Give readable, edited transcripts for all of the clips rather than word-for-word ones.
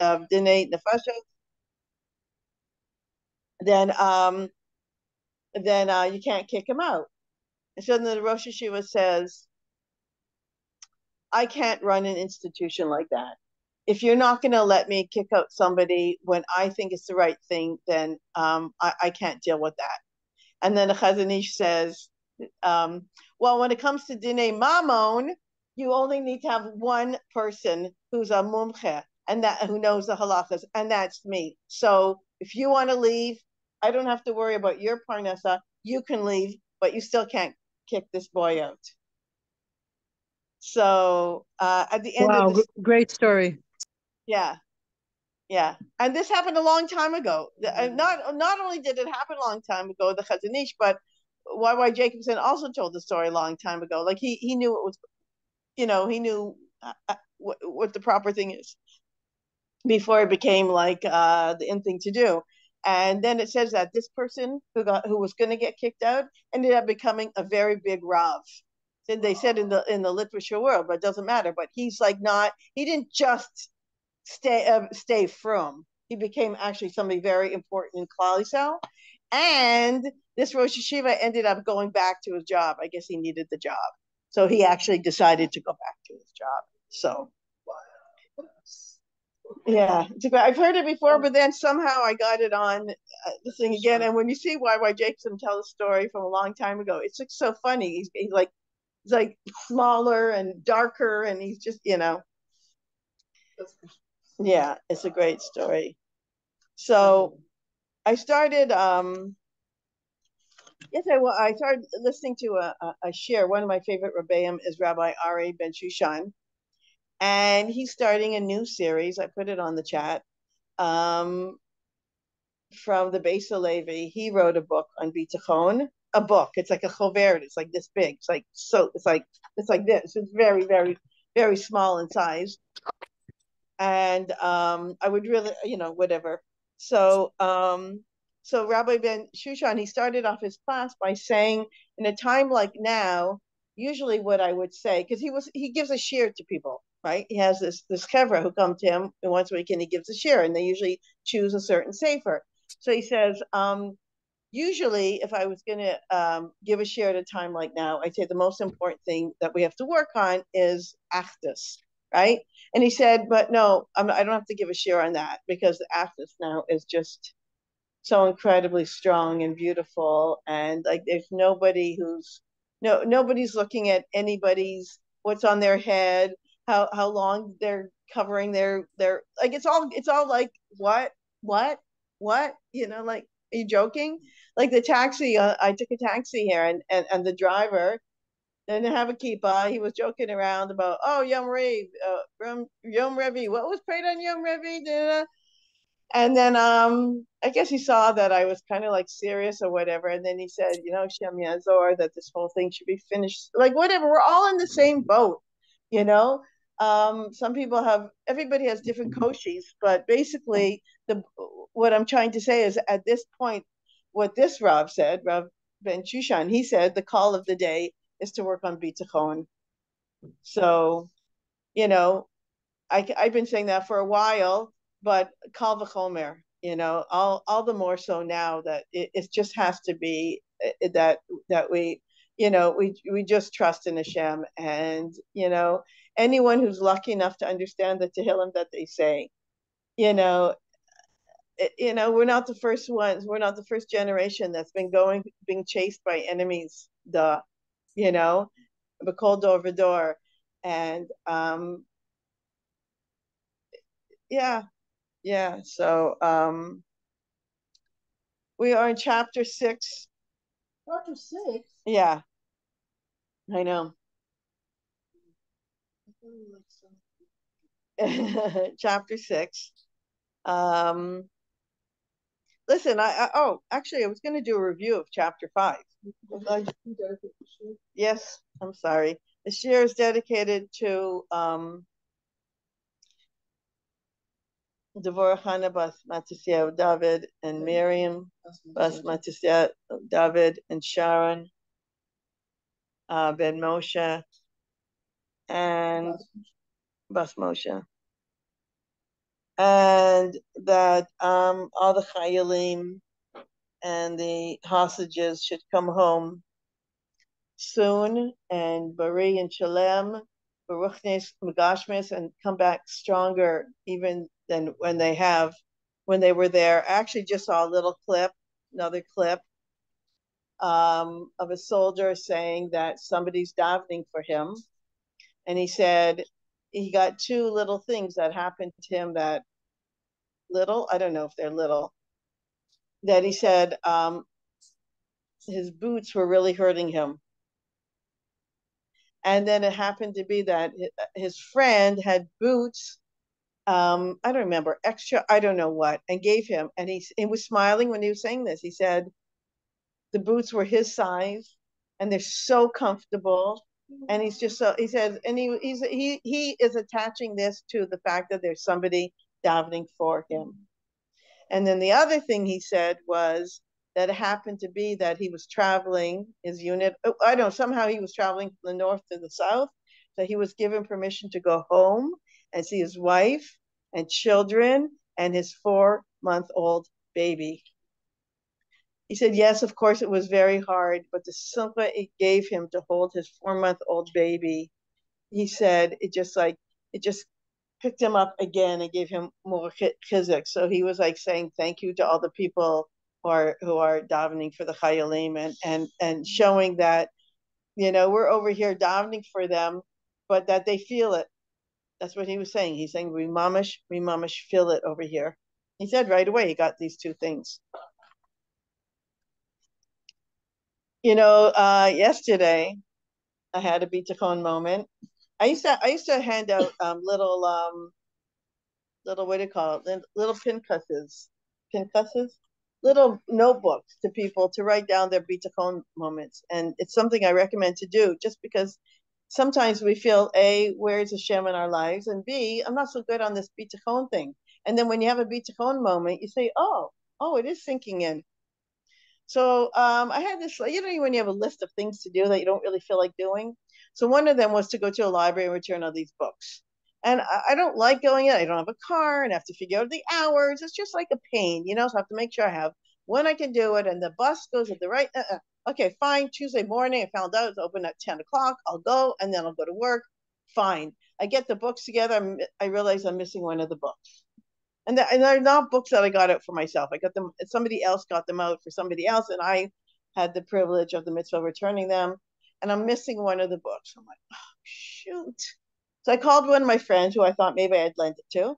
of Dinei Nefashos, then you can't kick him out. And so then the Rosh Yeshiva says, I can't run an institution like that. If you're not going to let me kick out somebody when I think it's the right thing, then I can't deal with that. And then the Chazon Ish says, well, when it comes to Dinei Mamon, you only need to have one person who's a mumche and that who knows the halachas, and that's me. So if you want to leave, I don't have to worry about your parnasa. You can leave, but you still can't kick this boy out. So at the end of this, great story. yeah, and this happened a long time ago. Not only did it happen a long time ago, the Chazon Ish, but Y.Y. Jacobson also told the story a long time ago. Like he knew it was, he knew what the proper thing is before it became like the in thing to do. And then it says that this person who was going to get kicked out ended up becoming a very big Rav. They said in the literature world, but it doesn't matter. But he's like he didn't just stay from. He became actually somebody very important in Klal Yisrael. And this Rosh Yeshiva ended up going back to his job. I guess he needed the job. So he actually decided to go back to his job. So, yeah, I've heard it before, but then somehow I got it on the thing again. And when you see Y.Y. Jacobson tell the story from a long time ago, it's like so funny. He's like smaller and darker, and he's just, yeah, it's a great story. So I started I started listening to a shir. One of my favorite Rebbeim is Rabbi Ari Ben Shushan, and he's starting a new series. I put it on the chat. From the Beis Halevi, he wrote a book on bitachon. A book. It's like a choveret. It's like this big. It's like It's like this. It's very, very, very small in size. And I would really, whatever. So Rabbi Ben Shushan, he started off his class by saying, in a time like now, usually what I would say, because he gives a shir to people, right? He has this chevra who come to him once a week, and he gives a shir, and they usually choose a certain sefer. So he says, usually if I was going to give a shir at a time like now, I'd say the most important thing that we have to work on is achdus, right? And he said, but no, I don't have to give a share on that, because the achdus now is just so incredibly strong and beautiful, and like there's nobody's looking at anybody's what's on their head, how long they're covering their like it's all like what like, are you joking? Like the taxi, I took a taxi here, and the driver didn't have a kippah. He was joking around about, Yom Rev, Yom Revi. What was prayed on Yom Revi? And then I guess he saw that I was kind of like serious or whatever. And then he said, Shem Yazor, that this whole thing should be finished. Like whatever, we're all in the same boat, you know. Everybody has different koshis, but basically what I'm trying to say is at this point, what this Rav said, Rav Ben Shushan, he said the call of the day is to work on bitachon. So, I've been saying that for a while, but kal v'chomer, all the more so now that it just has to be that we, we just trust in Hashem, and anyone who's lucky enough to understand the Tehillim that they say, we're not the first ones. We're not the first generation that's being chased by enemies. B'kol dor v'dor, and yeah. So we are in chapter 6. Chapter 6? Yeah, I know. Chapter 6. Listen, actually, I was going to do a review of chapter 5. Yes, I'm sorry. The shir is dedicated to Devorah Hannah Bas Mattisyahu David and Miriam Bas Mattisyahu David and Sharon Ben Moshe and Bas Moshe. and that all the chayalim and the hostages should come home soon and bari and shalem, baruchnes megashmis, and come back stronger even than when they were there. I actually just saw a little clip, another clip of a soldier saying that somebody's davening for him, and he said he got two little things that happened to him that little, I don't know if they're little, that he said his boots were really hurting him. And then it happened to be that his friend had boots, I don't remember, extra, I don't know what, and gave him. And he was smiling when he was saying this. He said the boots were his size and they're so comfortable. And he's just so, he says, and he is attaching this to the fact that there's somebody davening for him. And then the other thing he said was that it happened to be that he was traveling his unit. I don't know, somehow he was traveling from the north to the south. So he was given permission to go home and see his wife and children and his 4-month-old baby. He said, yes, of course, it was very hard, but the simcha it gave him to hold his 4-month-old baby, he said, it just picked him up again and gave him more chizuk. So he was like saying thank you to all the people who are davening for the chayalim and showing that, we're over here davening for them, but that they feel it. That's what he was saying. He's saying we mamish feel it over here. He said right away he got these two things. Yesterday I had a bitachon moment. I used to hand out little what do you call it? Little pincusses, little notebooks to people to write down their bitachon moments, and it's something I recommend to do just because sometimes we feel A, where's Hashem in our lives, and B, I'm not so good on this bitachon thing, and then when you have a bitachon moment, you say, oh, it is sinking in. So I had this, when you have a list of things to do that you don't really feel like doing. So one of them was to go to a library and return all these books. And I don't like going in. I don't have a car and I have to figure out the hours. It's just like a pain, so I have to make sure I have when I can do it. And the bus goes at the right. Okay, fine. Tuesday morning, I found out it's open at 10 o'clock. I'll go and then I'll go to work. Fine. I get the books together. I realize I'm missing one of the books. And they're not books that I got out for myself. I got them, somebody else got them out for somebody else, and I had the privilege of the mitzvah of returning them. And I'm missing one of the books. I'm like, oh, shoot. So I called one of my friends who I thought maybe I'd lent it to.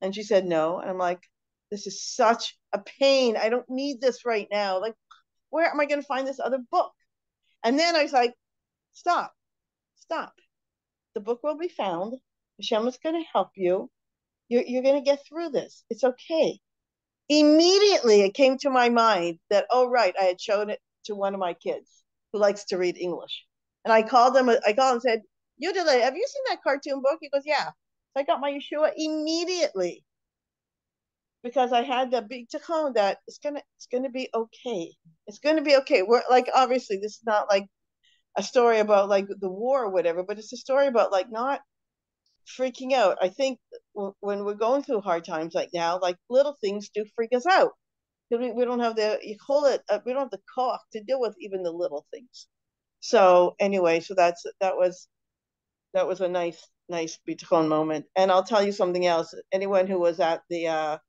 And she said no. And I'm like, this is such a pain. I don't need this right now. Like, where am I going to find this other book? And then I was like, stop. The book will be found. Hashem is going to help you. You're going to get through this. It's okay. Immediately, it came to my mind that, oh, right, I had shown it to one of my kids who likes to read English. And I called him and said, Judy, have you seen that cartoon book? He goes, yeah. So I got my Yeshua immediately because I had the big tachon that it's gonna be okay. It's gonna be okay. We're like, obviously, this is not like a story about like the war or whatever, but it's a story about like not freaking out. I think when we're going through hard times like now, like little things do freak us out. We don't have we don't have the cough to deal with even the little things. So anyway, so that was a nice bitachon moment. And I'll tell you something else. Anyone who was at the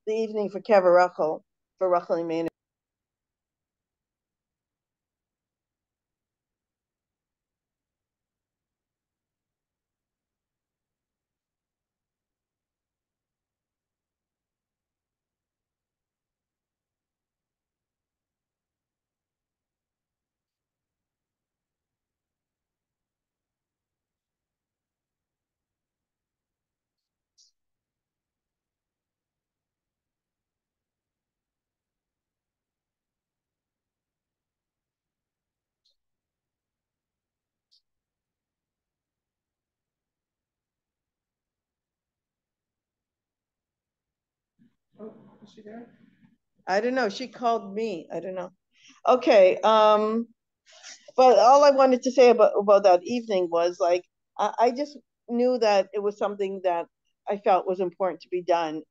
evening for Kever for Rachel Maynard. Oh, is she there? I don't know. She called me. I don't know. Okay. But all I wanted to say about that evening was like I just knew that it was something that I felt was important to be done.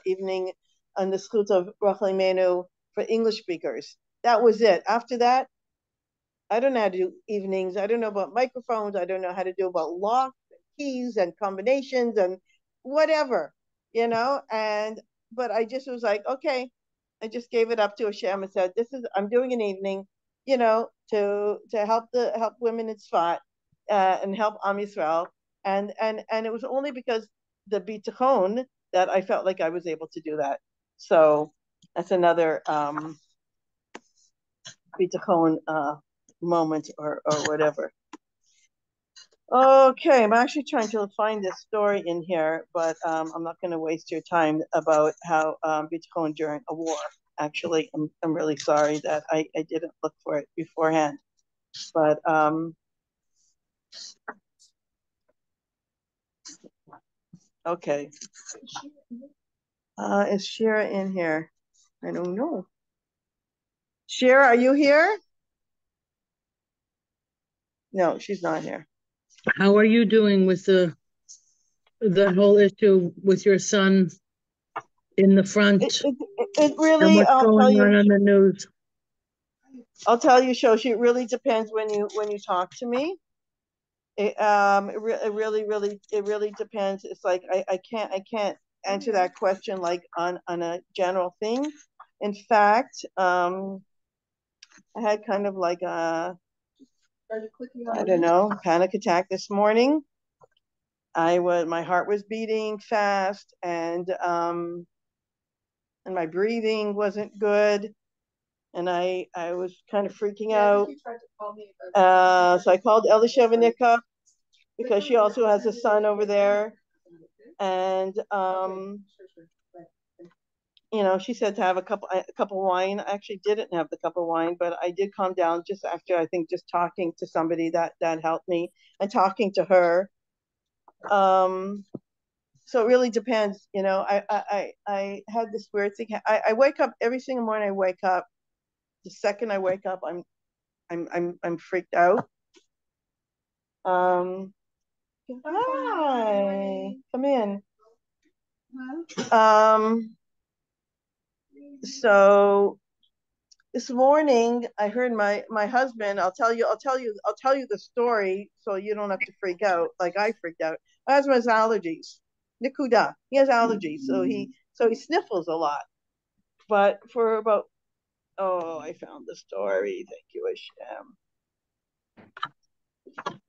Evening on the schools of Rachel Imenu for English speakers. That was it. After that, I don't know how to do evenings. I don't know about microphones. I don't know how to do about locks and keys and combinations and whatever, but I just was like, okay, I just gave it up to Hashem and said, I'm doing an evening, to help women in Tzfat, and help Am Yisrael. And it was only because the bitachon that I felt like I was able to do that. So that's another bitachon moment or whatever. Okay, I'm actually trying to find this story in here, but I'm not going to waste your time about how bitachon during a war. Actually, I'm really sorry that I didn't look for it beforehand. But okay. Is Shira in here? I don't know. Shira, are you here? No, she's not here. How are you doing with the whole issue with your son in the front? It really, and what's going on the news? I'll tell you, Shoshi, it really depends when you talk to me. It really depends. It's like I can't answer that question like on a general thing. In fact, I had kind of like a, I don't know, panic attack this morning. My heart was beating fast, and my breathing wasn't good, and I was kind of freaking out. So I called Elisheva because she also has a son over there, and she said to have a cup of wine. I actually didn't have the cup of wine, but I did calm down just after, I think, just talking to somebody that helped me and talking to her. So it really depends. I had this weird thing. I wake up every single morning. I wake up. The second I wake up, I'm freaked out. Hi, come in. So this morning I heard my husband. I'll tell you the story so you don't have to freak out like I freaked out. My husband has allergies. Nikuda. He has allergies, so he sniffles a lot. But for about, I found the story. Thank you, Hashem.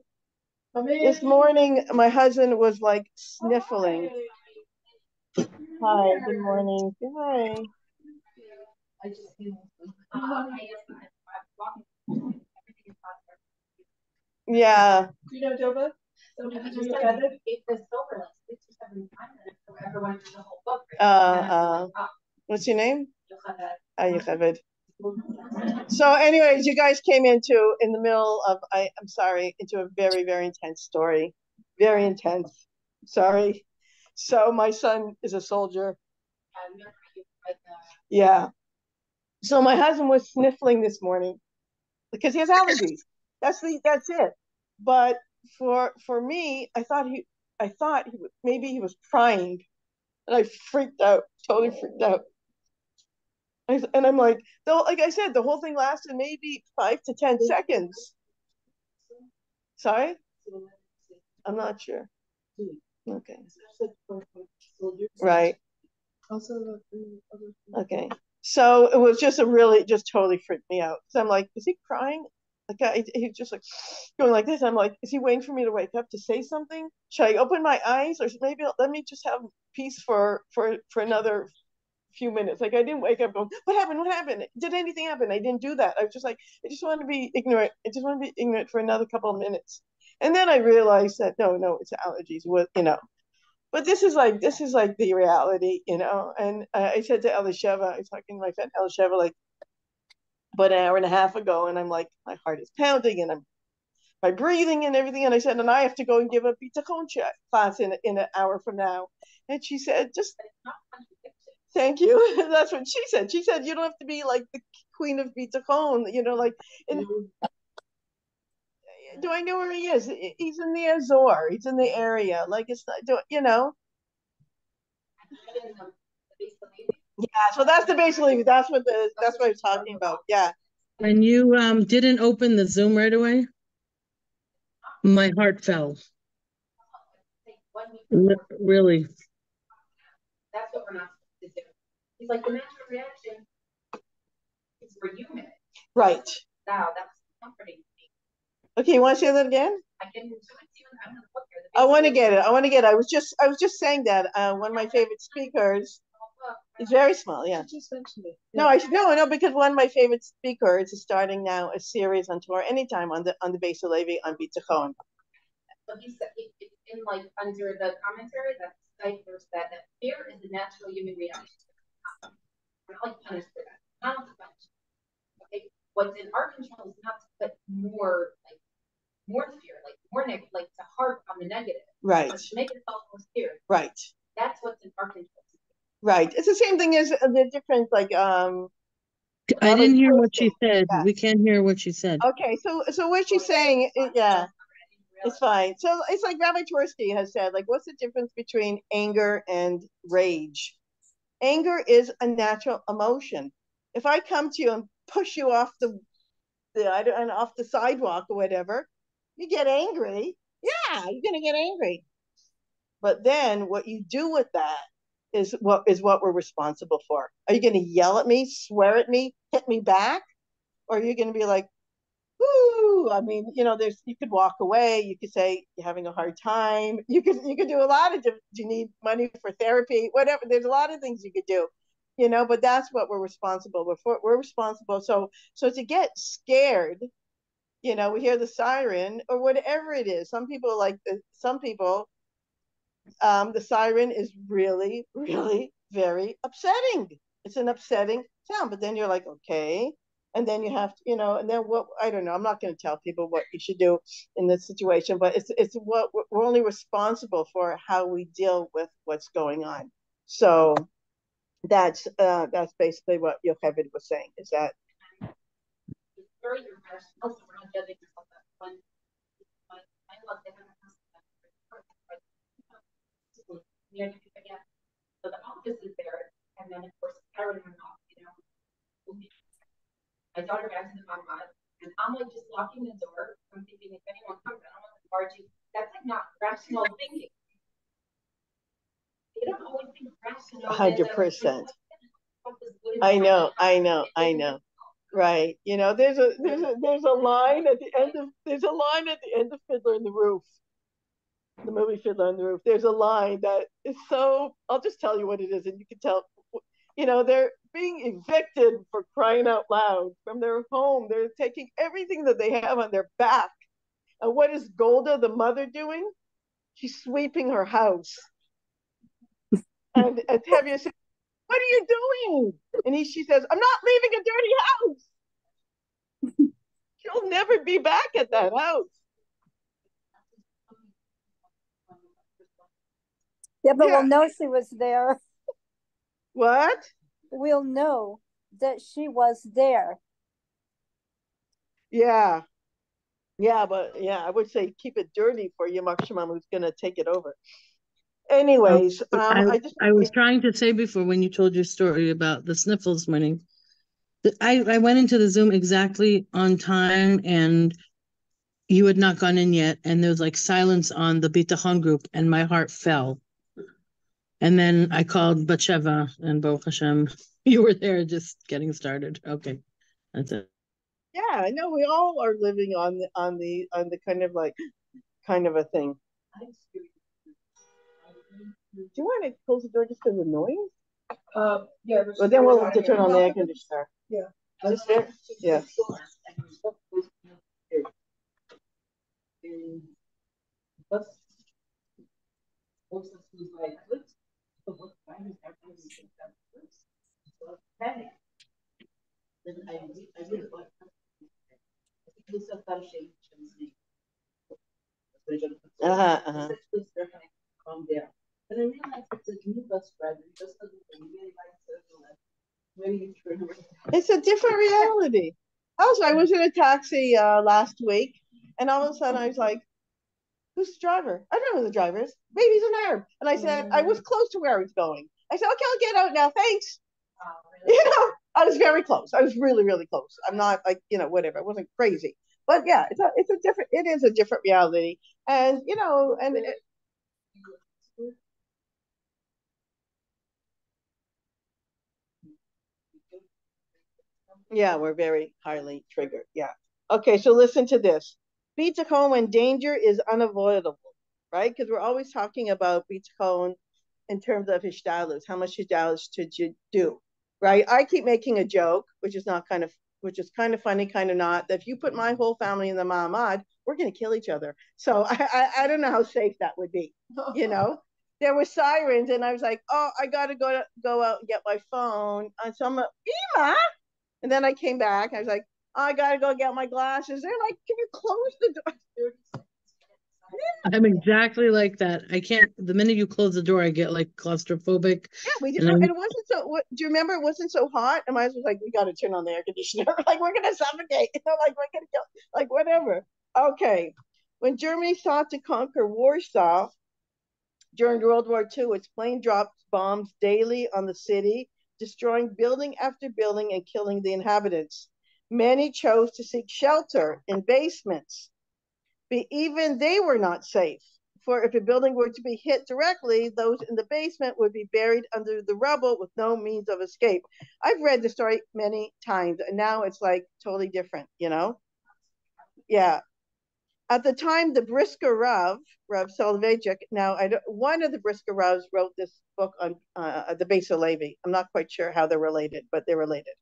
This morning my husband was like sniffling. Hi, good morning. Hi. Yeah. Do you know Doba? What's your name? Yocheved. So anyways, you guys came in the middle of, I'm sorry, into a very, very intense story. Very intense. Sorry. So my son is a soldier. Yeah. So my husband was sniffling this morning because he has allergies. That's it. But for me, I thought maybe he was crying, and I freaked out, totally freaked out. And I'm like, though, like I said, the whole thing lasted maybe 5 to 10 seconds. Sorry, I'm not sure. Okay. Right. Okay. So it was just just totally freaked me out. So I'm like, is he crying? Like he's just like going like this. I'm like, is he waiting for me to wake up to say something? Should I open my eyes, or maybe let me just have peace for another few minutes? Like I didn't wake up going, what happened? What happened? Did anything happen? I didn't do that. I was just like, I just want to be ignorant. I just want to be ignorant for another couple of minutes. And then I realized that no, it's allergies. But this is like the reality, And I said to Elisheva, I was talking to my friend Elisheva like about an hour and a half ago, and I'm like, my heart is pounding, and my breathing and everything. And I said, and I have to go and give a bitachon class in an hour from now. And she said, just thank you. That's what she said. She said, you don't have to be like the queen of bitachon, like. Do I know where he is? He's in the Azor. He's in the area. Like it's not, Yeah, so that's the basically that's what I'm talking about. Yeah. And you didn't open the Zoom right away? My heart fell. Really. That's what we're not supposed to do. He's like, the natural reaction is for human. Right. Wow, that's comforting. Okay, you want to say that again? I can do it. I'm gonna put here. I want to get it. I want to get it. I was just saying that one of my favorite speakers is very small. Yeah. Just mentioned it. No, no, because one of my favorite speakers is starting now a series on Torah anytime on the Beis Halevi on Bitachon. So he said it's in like under the commentary that ciphers that fear is a natural human reaction. We're not like punished for that. Not to punish. Okay. What's in our control is not to put more fear, like more negative, like to harp on the negative. Right. But to make it felt more fear. Right. That's what's in our control. Right. It's the same thing as the difference, like I didn't hear what she said. Yeah. We can't hear what she said. Okay, so what she's saying, yeah, it's fine. So it's like Rabbi Twersky has said, like, what's the difference between anger and rage? Anger is a natural emotion. If I come to you and push you off off the sidewalk or whatever, you get angry. Yeah, you're gonna get angry. But then what you do with that is what we're responsible for. Are you gonna yell at me, swear at me, hit me back? Or are you gonna be like, whoo? I mean, you could walk away, you could say you're having a hard time, you could do a lot of different, do you need money for therapy, whatever, there's a lot of things you could do, but that's what we're responsible for. We're responsible. So to get scared, we hear the siren or whatever it is. Some people the siren is really, really very upsetting. It's an upsetting sound, but then you're like, okay. And then you have to, and then I don't know. I'm not going to tell people what you should do in this situation, but it's what we're only responsible for how we deal with what's going on. So that's basically what Yocheved was saying, is that. It's very irrational, so we're not judging yourself that one. I love that. So the office is there, and then of course Karen went off, My daughter got to the mama, and I'm like just locking the door. I'm thinking if anyone comes, I don't want to barge you. That's like not rational thinking. They don't always think rational. 100%. I know. Right. There's a line at the end of Fiddler in the Roof. The movie Fiddler on the Roof. There's a line that is so, I'll just tell you what it is, and you can tell, they're being evicted, for crying out loud, from their home. They're taking everything that they have on their back. And what is Golda, the mother, doing? She's sweeping her house. And Tevye says, what are you doing? And she says, I'm not leaving a dirty house. She'll never be back at that house. Yeah, but we'll know she was there. What? We'll know that she was there. Yeah. But I would say keep it dirty for Yamach Shemam, who's going to take it over. Anyways, I was trying to say before, when you told your story about the sniffles morning, I went into the Zoom exactly on time, and you had not gone in yet, and there was like silence on the Bitachon group, and my heart fell. And then I called Batsheva, and Baruch Hashem, you were there just getting started. Okay, that's it. Yeah, I know we all are living on the kind of a thing. Do you want to close the door just for the noise? Yeah. But then we'll have to turn on the air conditioner. Yeah. Just there? Yeah. And I realized it's a new bus driver. Just it's a different reality. Also, I was in a taxi last week, and all of a sudden I was like, who's the driver? I don't know who the driver is. Maybe he's an Arab. And I said, I was close to where I was going. I said, okay, I'll get out now. Thanks. You know, I was very close. I was really, really close. I'm not like, you know, whatever. I wasn't crazy. But yeah, it is a different reality. And, you know, and yeah, we're very highly triggered. Yeah. Okay, so listen to this. Bitachon when danger is unavoidable, right? Because we're always talking about bitachon in terms of hishdalus, how much hishdalus should you do, right? I keep making a joke, which is kind of funny, kind of not. That if you put my whole family in the Ma'amad, we're going to kill each other. So I don't know how safe that would be. You know, there were sirens, and I was like, oh, I got to go out and get my phone. And so I'm like, Ima, and then I came back. I was like, oh, I got to go get my glasses. They're like, can you close the door? I'm exactly like that. I can't. The minute you close the door, I get like claustrophobic. Yeah, we just, And and I'm, it wasn't so. What, do you remember? It wasn't so hot, and I was like, "We got to turn on the air conditioner. Like we're gonna suffocate. You know, like we're gonna kill. Like whatever." Okay, when Germany sought to conquer Warsaw during World War II, its plane dropped bombs daily on the city, destroying building after building and killing the inhabitants. Many chose to seek shelter in basements, but even they were not safe. For if a building were to be hit directly, those in the basement would be buried under the rubble with no means of escape. I've read the story many times, and now it's like totally different, you know? Yeah. At the time, the Brisker Rav Soloveitchik, now one of the Brisker Ravs wrote this book on the Beis Levi. I'm not quite sure how they're related, but they're related.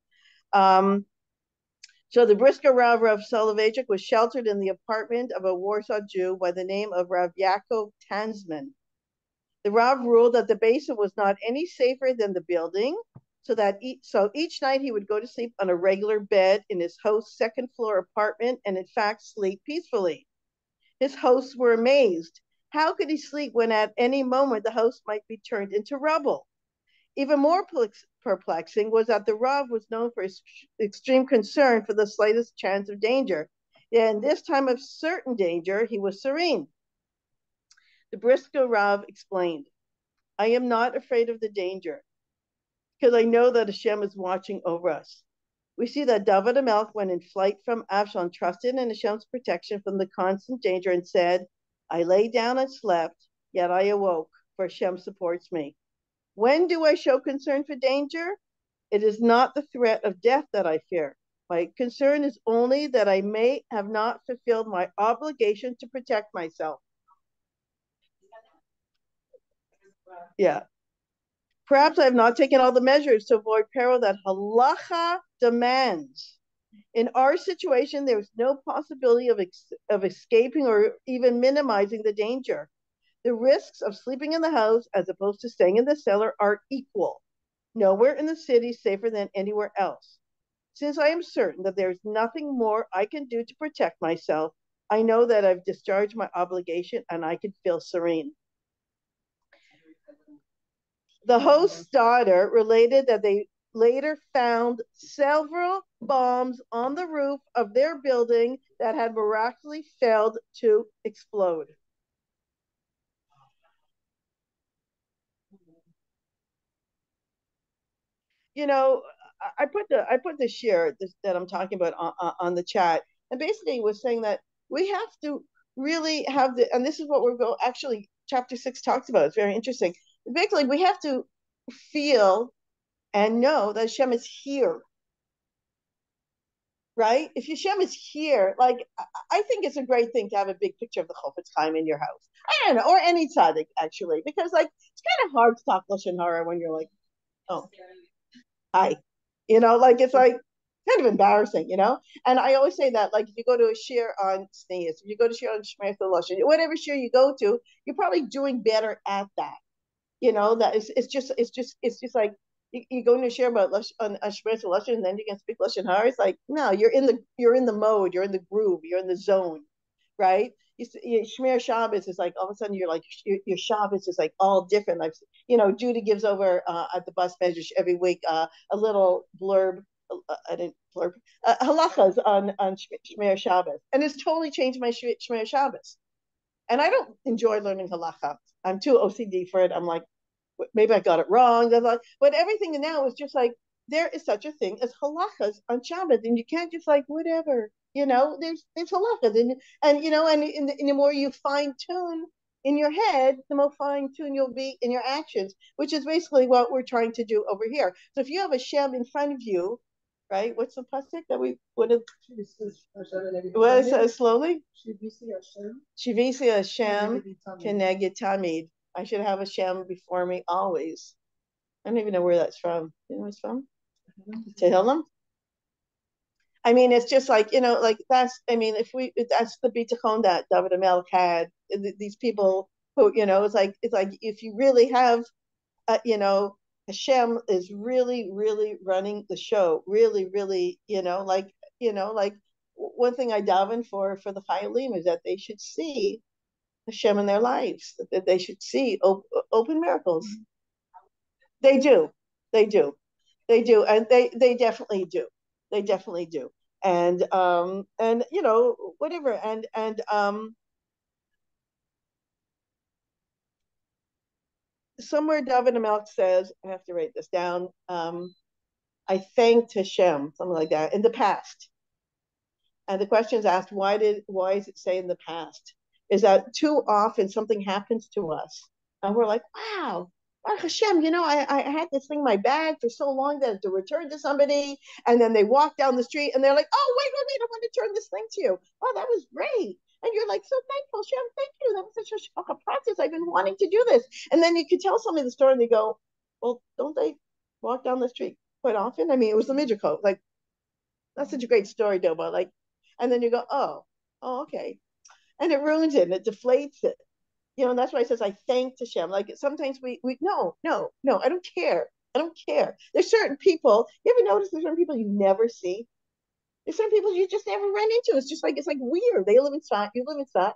So the Brisker Rav Soloveitchik was sheltered in the apartment of a Warsaw Jew by the name of Rav Yaakov Tansman. The Rav ruled that the basement was not any safer than the building, so each night he would go to sleep on a regular bed in his host's second floor apartment and in fact sleep peacefully. His hosts were amazed. How could he sleep when at any moment the house might be turned into rubble? Even more perplexing was that the Rav was known for his extreme concern for the slightest chance of danger. Yet in this time of certain danger, he was serene. The Brisker Rav explained, I am not afraid of the danger because I know that Hashem is watching over us. We see that David HaMelech, when in flight from Avshalom, trusted in Hashem's protection from the constant danger and said, I lay down and slept, yet I awoke, for Hashem supports me. When do I show concern for danger? It is not the threat of death that I fear. My concern is only that I may have not fulfilled my obligation to protect myself. Yeah. Perhaps I have not taken all the measures to avoid peril that halacha demands. In our situation, there is no possibility of escaping or even minimizing the danger. The risks of sleeping in the house as opposed to staying in the cellar are equal. Nowhere in the city is safer than anywhere else. Since I am certain that there is nothing more I can do to protect myself, I know that I've discharged my obligation and I can feel serene. The host's daughter related that they later found several bombs on the roof of their building that had miraculously failed to explode. You know, I put the share that I'm talking about on the chat, and basically was saying that we have to really have and this is what actually chapter 6 talks about. It's very interesting. Basically, we have to feel and know that Hashem is here, right? If Hashem is here, like I think it's a great thing to have a big picture of the Chofetz Chaim in your house. I don't know, or any tzaddik actually, because like it's kind of hard to talk lashon hara when you're like, oh, hi, you know, like it's like kind of embarrassing, you know. And I always say that, like, if you go to a shir on sneeze, if you go to shir on shmir lashon, whatever shir you go to, you're probably doing better at that. You know, that is it's just like you go into share about on shmir lashon, and then you can speak lashon hara. It's like no, you're in the mode, you're in the groove, you're in the zone, right? Shmir Shabbos is like all of a sudden you're like your Shabbos is like all different. Like you know, Judy gives over at the bus measures every week a little blurb. I didn't blurb halachas on Shmir Shabbos, and it's totally changed my Shmir Shabbos. And I don't enjoy learning halacha. I'm too OCD for it. I'm like, maybe I got it wrong. But everything now is just like, there is such a thing as halachas on Shabbat, and you can't just like whatever, there's halachas, and the more you fine tune in your head, the more fine tune you'll be in your actions, which is basically what we're trying to do over here. So if you have a Shem in front of you, right? What's the pasuk that we would have? What is it slowly? Shivisi Hashem keneged tamid. I should have a Shem before me always. I don't even know where that's from. You know where it's from? Tehillim. I mean, it's just like, like that's, if that's the bitachon that David Melch had, these people who, it's like if you really have, Hashem is really, really running the show, really, really, like one thing I daven for the Chayalim is that they should see Hashem in their lives, that they should see open miracles. They do, and they definitely do. They definitely do. And whatever. And somewhere David Melch says, I have to write this down. I thanked Hashem, something like that, in the past. And the question is asked, why is it say in the past? Is that too often something happens to us and we're like, wow, Hashem, I had this thing in my bag for so long that I had to return to somebody, and then they walk down the street and they're like, oh, wait, I want to turn this thing to you. Oh, that was great. And you're like, so thankful, Hashem, thank you. That was such a process. I've been wanting to do this. And then you could tell somebody the story and they go, well, don't they walk down the street quite often? I mean, it was the Midrash. Like, that's such a great story, Doba. Like, and then you go, oh, okay. And it ruins it and it deflates it. And that's why it says, I thank Hashem. Like sometimes we no, I don't care. There's certain people, you ever notice there's certain people you never see? There's certain people you just never run into. It's like weird. They live in Tzfat, you live in Tzfat.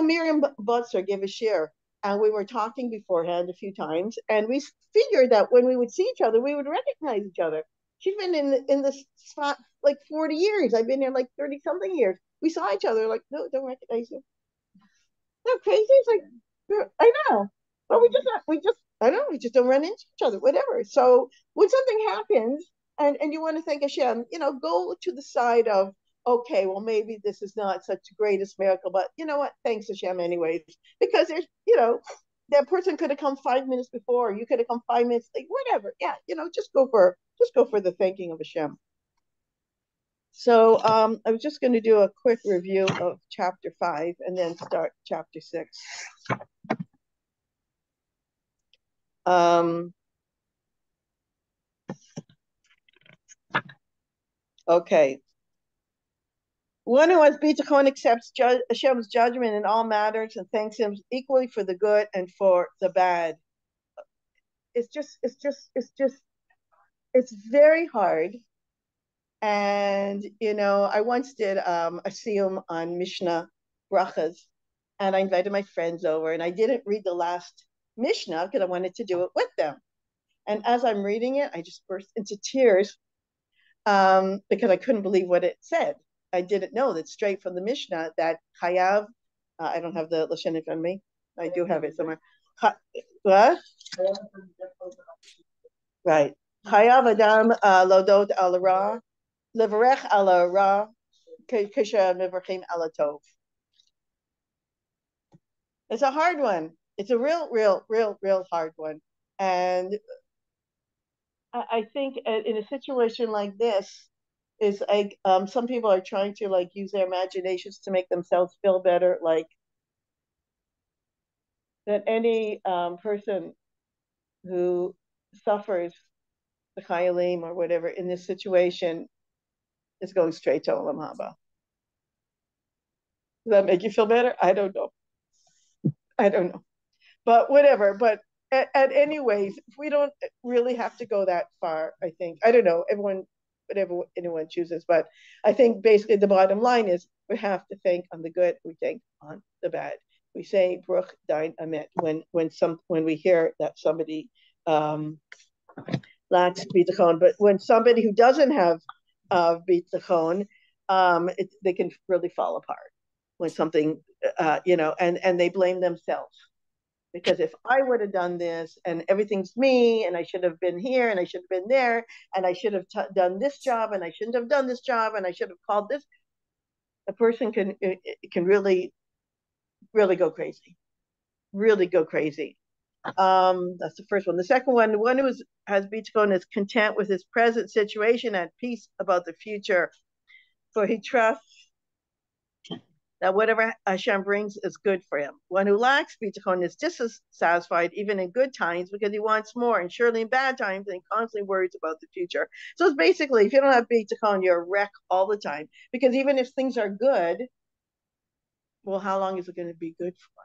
Miriam Butzer gave a share, and we were talking beforehand a few times, and we figured that when we would see each other, we would recognize each other. She's been in this spot like 40 years. I've been here like 30 something years. We saw each other like, no, don't recognize you. Isn't that crazy? It's like, I know, but we just don't run into each other, whatever. So when something happens and you want to thank Hashem, go to the side of, okay, well, maybe this is not such the greatest miracle, but you know what? Thanks Hashem anyways, because there's, that person could have come 5 minutes before, you could have come 5 minutes late, whatever. Yeah, just go for the thanking of Hashem. So I was just going to do a quick review of chapter 5 and then start chapter 6. Okay. One who has bitachon accepts Hashem's judgment in all matters and thanks him equally for the good and for the bad. It's very hard. And, I once did a siyum on Mishnah brachas, and I invited my friends over, and I didn't read the last Mishnah because I wanted to do it with them. And as I'm reading it, I just burst into tears because I couldn't believe what it said. I didn't know that straight from the Mishnah that chayav, I don't have the Lashon in front of me. I do have it somewhere. What? Right. Chayav adam lodot al ra. Levarech ala ra, kisha mevarchim ala tov. It's a hard one. It's a real hard one. And I think in a situation like this, is like some people are trying to like use their imaginations to make themselves feel better, like that any person who suffers the chayalim or whatever in this situation is going straight to Olam Haba. Does that make you feel better? I don't know. But whatever. But at anyways, we don't really have to go that far, I think. I don't know. Whatever anyone chooses. But I think basically the bottom line is we have to think on the good, we think on the bad. We say Baruch Dain Amet when we hear that somebody lacks bitachon, but when somebody who doesn't have bitachon, they can really fall apart. when something, and they blame themselves. Because if I would have done this and everything's me and I should have been here and I should have been there and I should have done this job and I shouldn't have done this job and I should have called this, a person can really, really go crazy. Really go crazy. That's the first one. The second one, the one who has bitachon is content with his present situation, at peace about the future, for he trusts that whatever Hashem brings is good for him. One who lacks bitachon is dissatisfied even in good times because he wants more, and surely in bad times, and he constantly worries about the future. So it's basically, if you don't have bitachon, you're a wreck all the time, because even if things are good, well, how long is it going to be good for?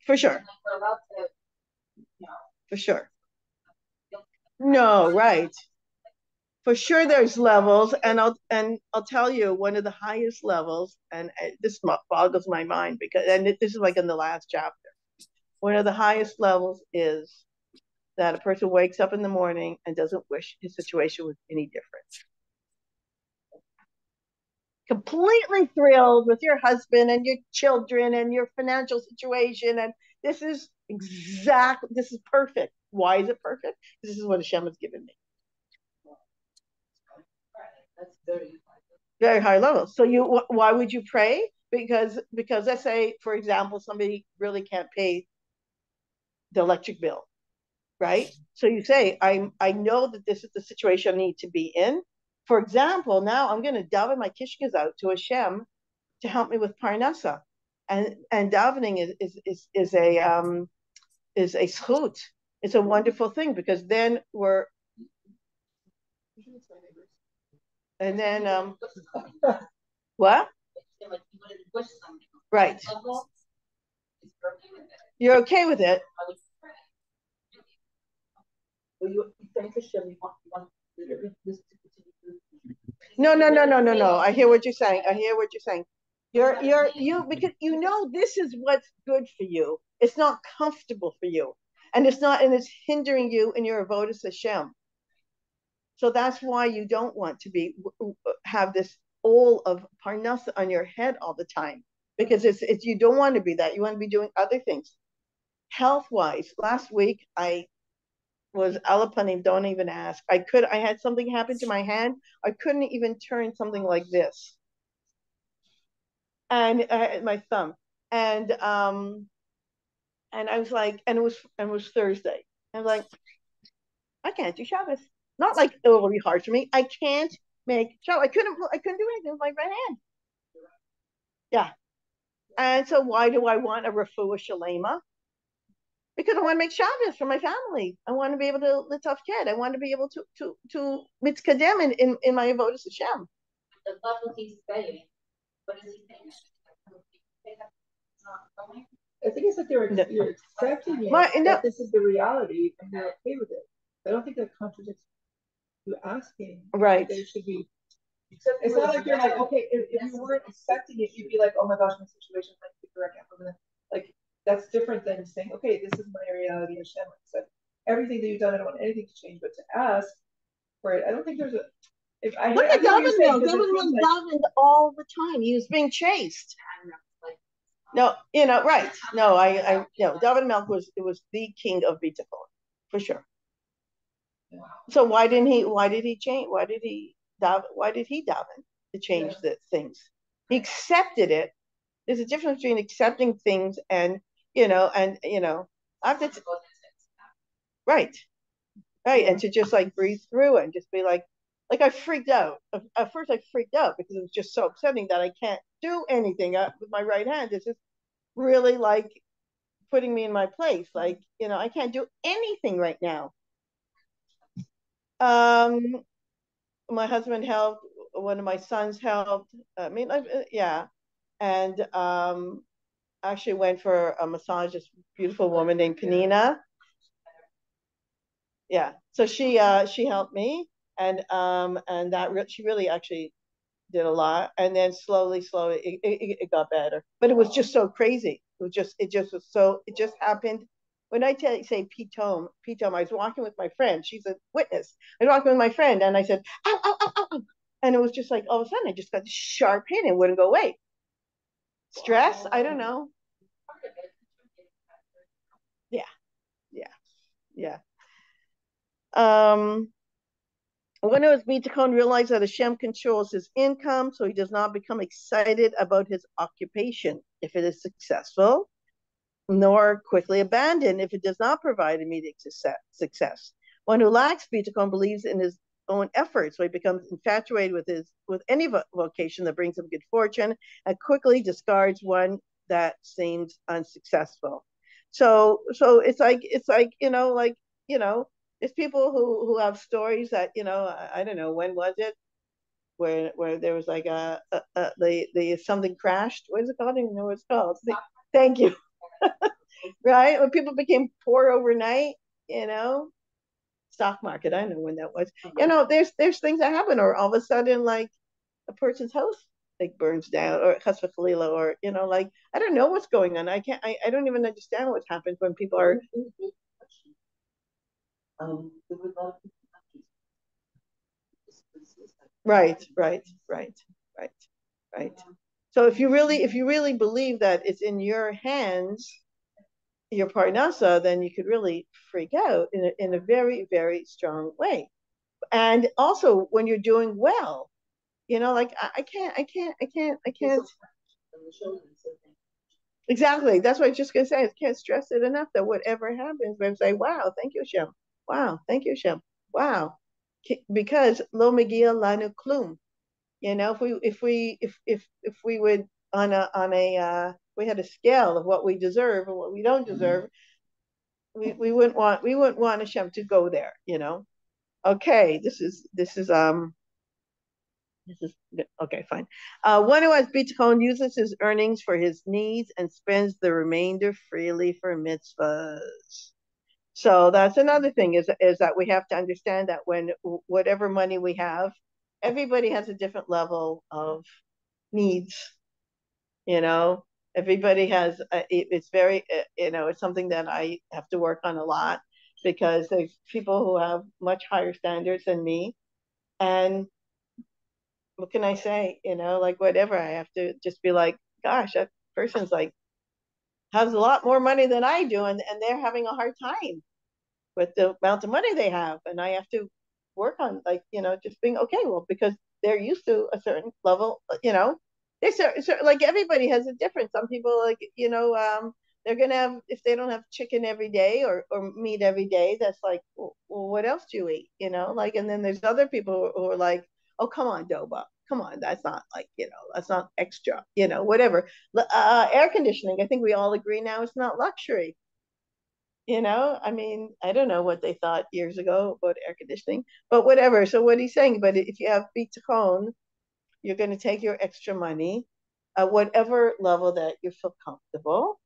For sure. For sure. No, right. For sure, there's levels, and I'll tell you one of the highest levels, and this boggles my mind because, and this is like in the last chapter. One of the highest levels is that a person wakes up in the morning and doesn't wish his situation was any different. Completely thrilled with your husband and your children and your financial situation, and this is perfect. Why is it perfect? This is what Hashem has given me. That's very high level. So why would you pray? Because let's say, for example, somebody really can't pay the electric bill, right? So you say, I know that this is the situation I need to be in. For example, now I'm going to daven my kishkas out to Hashem to help me with parnasa, and davening is a schut. It's a wonderful thing, because then we're, and then what? Right. You're okay with it. No. I hear what you're saying. You because you know this is what's good for you. It's not comfortable for you, and it's hindering you in your avodas Hashem. So that's why you don't want to have this all of parnasa on your head all the time, because it's you don't want to be that. You want to be doing other things. Health-wise, last week I was alapanim, don't even ask. I had something happen to my hand. I couldn't even turn something like this. And my thumb. And I was like, and it was Thursday. I was like, I can't do Shabbos. Not like it will be hard for me. I can't make Shabbos. I couldn't do anything with my right hand. Yeah. And so why do I want a refuah shalema? Because I want to make Shabbos for my family. I want to be able to litaf kid. I want to be able to mitzkadem in my avodas Hashem. The level he's saying, what is he saying? I think it's that you're accepting that this is the reality and you're okay with it. I don't think that contradicts you asking. Right. There should be. It's not like you're like, okay, if you weren't expecting it, you'd be like, oh my gosh, my situation might be correct. Like, that's different than saying, okay, this is my reality. Hashem said everything that you've done, I don't want anything to change, but to ask for it, I don't think there's a. Look at Daven davened all the time. He was being chased. No, right. No, I Daven Melch was the king of bitachon, for sure. Wow. So why did he change? Why did he daven to change the things? He accepted it. There's a difference between accepting things and after right, and to just like breathe through it and just be like I freaked out. At first I freaked out because it was just so upsetting that I can't do anything with my right hand. It's just really like putting me in my place. Like, I can't do anything right now. My husband helped. One of my sons helped. I mean, yeah. And actually went for a massage. This beautiful woman named Panina. Yeah. So she helped me, and she really actually did a lot. And then slowly, it got better. But it was just so crazy. It just happened. When I say pitom, I was walking with my friend. She's a witness. I was walking with my friend, and I said, ow, ow, ow, ow, ow. And it was just like all of a sudden I just got this sharp pain and wouldn't go away. Stress, I don't know. Yeah. When it was Bitachon realized that Hashem controls his income, so he does not become excited about his occupation if it is successful, nor quickly abandon if it does not provide immediate success. One who lacks Bitachon believes in his own efforts, so he becomes infatuated with any vocation that brings him good fortune, and quickly discards one that seems unsuccessful. So it's like there's people who have stories that I don't know, when was it where there was like the something crashed. What is it called? I don't even know what it's called. Thank you. Right, when people became poor overnight, stock market. I know when that was. There's things that happen, or all of a sudden, like a person's house like burns down, or chas v'chalila, or like I don't know what's going on. I don't even understand what happens when people are. Right. So if you really believe that it's in your hands, your parnasa, then you could really freak out in a very, very strong way. And also when you're doing well, like I can't. Exactly. That's what I was just gonna say. I can't stress it enough that whatever happens, we say, "Wow, thank you, Hashem. Wow, thank you, Hashem. Wow," because lo megia lanu klum. If we would we had a scale of what we deserve and what we don't deserve, we wouldn't want Hashem to go there. Okay, this is okay, fine. One who has bitachon uses his earnings for his needs and spends the remainder freely for mitzvahs. So that's another thing is that we have to understand that when whatever money we have, everybody has a different level of needs. Everybody has. It's very. It's something that I have to work on a lot because there's people who have much higher standards than me, and what can I say? Like whatever. I have to just be like, gosh, that person's like has a lot more money than I do, and they're having a hard time with the amount of money they have, and I have to work on just being okay. Well, because they're used to a certain level, like everybody has a difference. Some people they're gonna have, if they don't have chicken every day or meat every day, that's like, well, what else do you eat? Like, and then there's other people who are like, oh, come on, Doba. Come on, that's not like, that's not extra, whatever. Air conditioning, I think we all agree now, it's not luxury. I mean, I don't know what they thought years ago about air conditioning, but whatever. So what he's saying, but if you have bitachon, you're going to take your extra money at whatever level that you feel comfortable,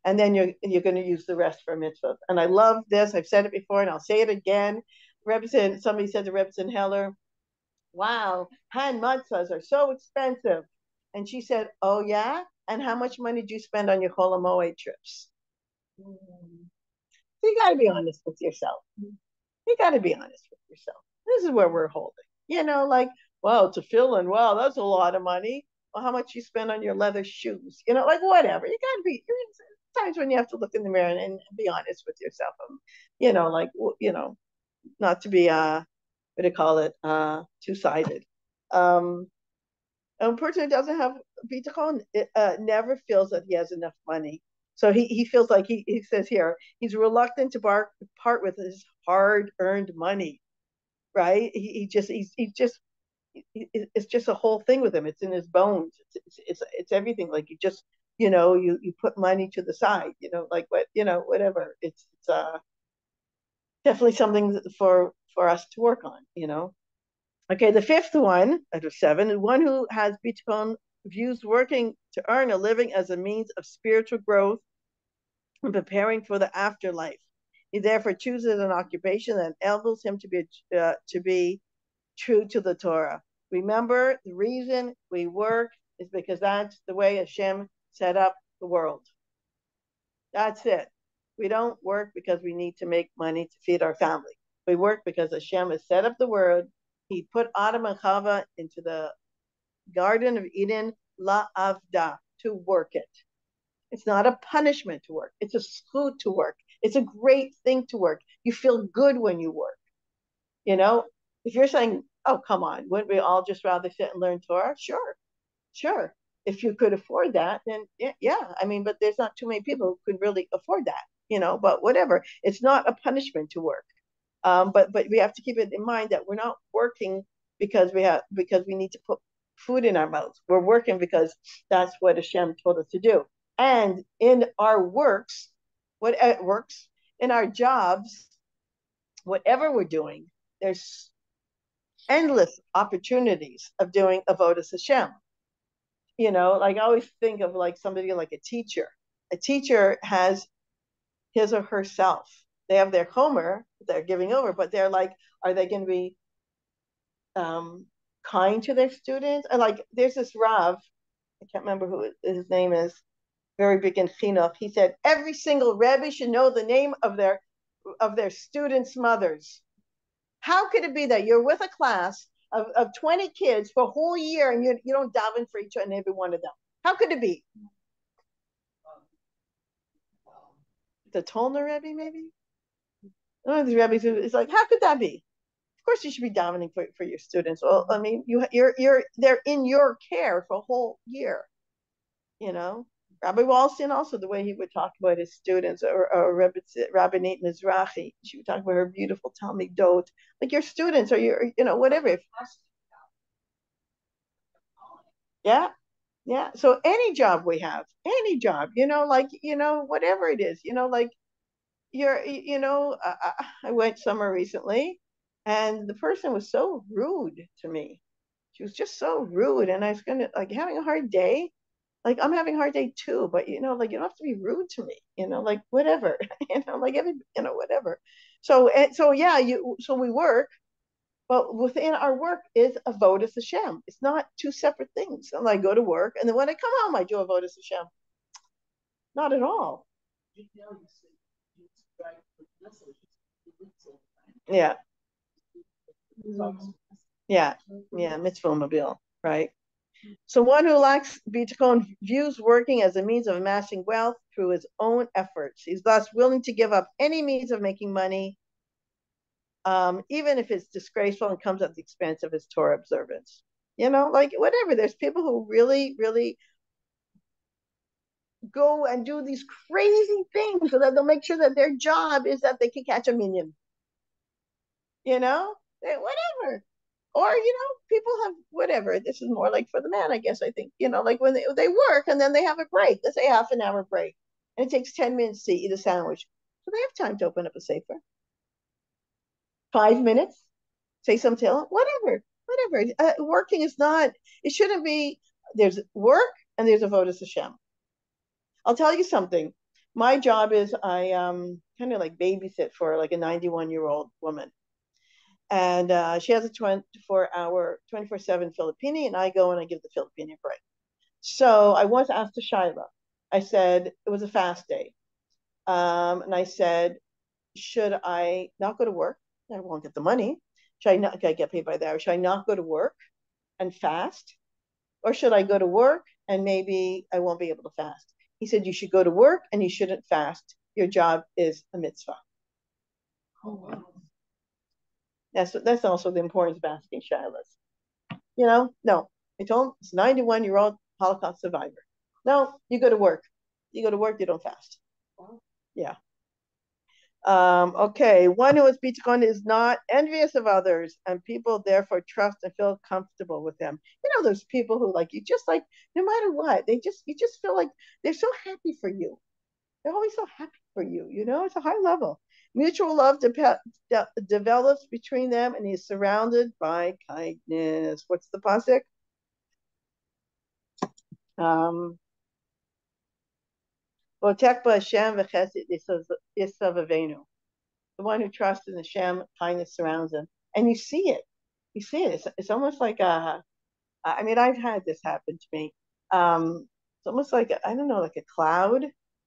and then you're going to use the rest for mitzvot. And I love this. I've said it before, and I'll say it again. Somebody said to Rebbetzin Heller, "Wow, hand matzahs are so expensive," and she said, "Oh yeah, and how much money do you spend on your Chol HaMoed trips?" So you got to be honest with yourself. You got to be honest with yourself. This is where we're holding. Like, wow, tefillin, wow, that's a lot of money. Well, how much you spend on your leather shoes? Like whatever. You got to be. Times when you have to look in the mirror and be honest with yourself. Like not to be what do you call it? Two-sided. A person who doesn't have bitachon never feels that he has enough money. So he feels like he says here he's reluctant to part with his hard-earned money, right? It's just a whole thing with him. It's in his bones. It's everything. Like you put money to the side. Like whatever. It's definitely something for us to work on. Okay, the fifth one out of seven, one who has bitachon views working to earn a living as a means of spiritual growth and preparing for the afterlife. He therefore chooses an occupation that enables him to be true to the Torah. Remember, the reason we work is because that's the way Hashem set up the world. That's it. We don't work because we need to make money to feed our family. We work because Hashem has set up the world. He put Adam and Chava into the Garden of Eden, la'avda, to work it. It's not a punishment to work. It's a zchut to work. It's a great thing to work. You feel good when you work. You know, if you're saying, oh, come on, wouldn't we all just rather sit and learn Torah? Sure, sure. If you could afford that, then yeah. I mean, but there's not too many people who could really afford that, you know, but whatever. It's not a punishment to work. But we have to keep it in mind that we're not working because we need to put food in our mouths. We're working because that's what Hashem told us to do. And in our works, in our jobs, whatever we're doing, there's endless opportunities of doing avodas Hashem. You know, like I always think of like somebody like a teacher. A teacher has his or herself. They have their homer they're giving over, but they're like, are they going to be kind to their students? And like, there's this Rav, I can't remember who his name is, very big in chinuch. He said every single Rebbe should know the name of their students' mothers. How could it be that you're with a class of 20 kids for a whole year and you don't daven for each and every one of them? How could it be? The Tolner Rebbe, maybe? One of the Rebbe's is like, how could that be? Of course, you should be davening for your students. Well, I mean, they're in your care for a whole year. You know, Rabbi Walstein also, the way he would talk about his students, or Rabbi Nate Mizrahi, she would talk about her beautiful Talmid Dot, like your students or your, you know, whatever. Yeah, yeah. So any job we have, any job, you know, like, you know, whatever it is, you know, like I went somewhere recently, and the person was so rude to me. She was just so rude, and I was like having a hard day. Like I'm having a hard day too, but you know, like you don't have to be rude to me. You know, like whatever. You know, like whatever. So yeah, so we work, but within our work is avodas Hashem. It's not two separate things. And I go to work, and then when I come home, I do avodas Hashem. Not at all. Yeah. Yeah. Yeah. Mitzvah mobile. Right. So one who lacks bitachon views working as a means of amassing wealth through his own efforts. He's thus willing to give up any means of making money, even if it's disgraceful and comes at the expense of his Torah observance. You know, like whatever. There's people who really, really go and do these crazy things so that they'll make sure that their job is that they can catch a minion. You know, whatever. Or, you know, people have whatever. This is more like for the man, I guess, I think. You know, like when they work and then they have a break. Let's say half an hour break. And it takes 10 minutes to eat a sandwich. So they have time to open up a sefer. 5 minutes. Say some tale. Whatever. Working is not, it shouldn't be, there's work and there's avodas Hashem. I'll tell you something. My job is I kind of like babysit for like a 91-year-old woman. And she has a 24/7 Filipini, and I go and I give the Filipini break. So I once asked Shaila, I said, it was a fast day. And I said, should I not go to work? I won't get the money. Should I not get paid by the hour? Should I not go to work and fast? Or should I go to work and maybe I won't be able to fast? He said, you should go to work and you shouldn't fast. Your job is a mitzvah. Oh, wow. That's also the importance of asking Shilas. You know, no. I told him, it's a 91-year-old Holocaust survivor. No, you go to work. You go to work, you don't fast. Yeah. Okay. One who is bitachon is not envious of others, and people therefore trust and feel comfortable with them. You know, there's people who like you just like, no matter what, you just feel like they're so happy for you. They're always so happy for you. You know, it's a high level. Mutual love develops between them, and he's surrounded by kindness. What's the pasuk? The one who trusts in Hashem, kindness surrounds him, and you see it. You see it. It's almost like I mean, I've had this happen to me. It's almost like I don't know, like a cloud.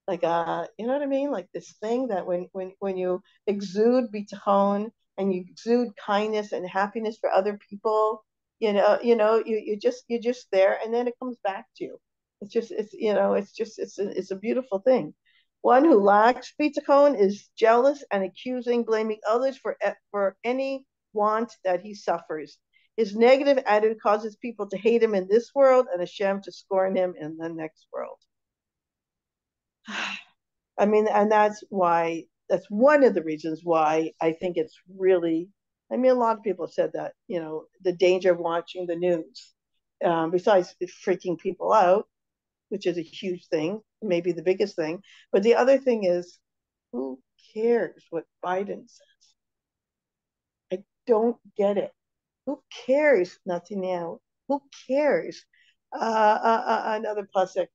Like you know what I mean? Like this thing that when you exude bitachon and you exude kindness and happiness for other people, you're just there, and then it comes back to you. It's a beautiful thing. One who lacks bitachon is jealous and accusing, blaming others for any want that he suffers. His negative attitude causes people to hate him in this world and Hashem to scorn him in the next world. I mean, and that's one of the reasons why I think it's really, I mean, a lot of people have said that, the danger of watching the news, besides freaking people out, which is a huge thing, maybe the biggest thing. But the other thing is, who cares what Biden says? I don't get it. Who cares? Netanyahu. Who cares? Another pasuk.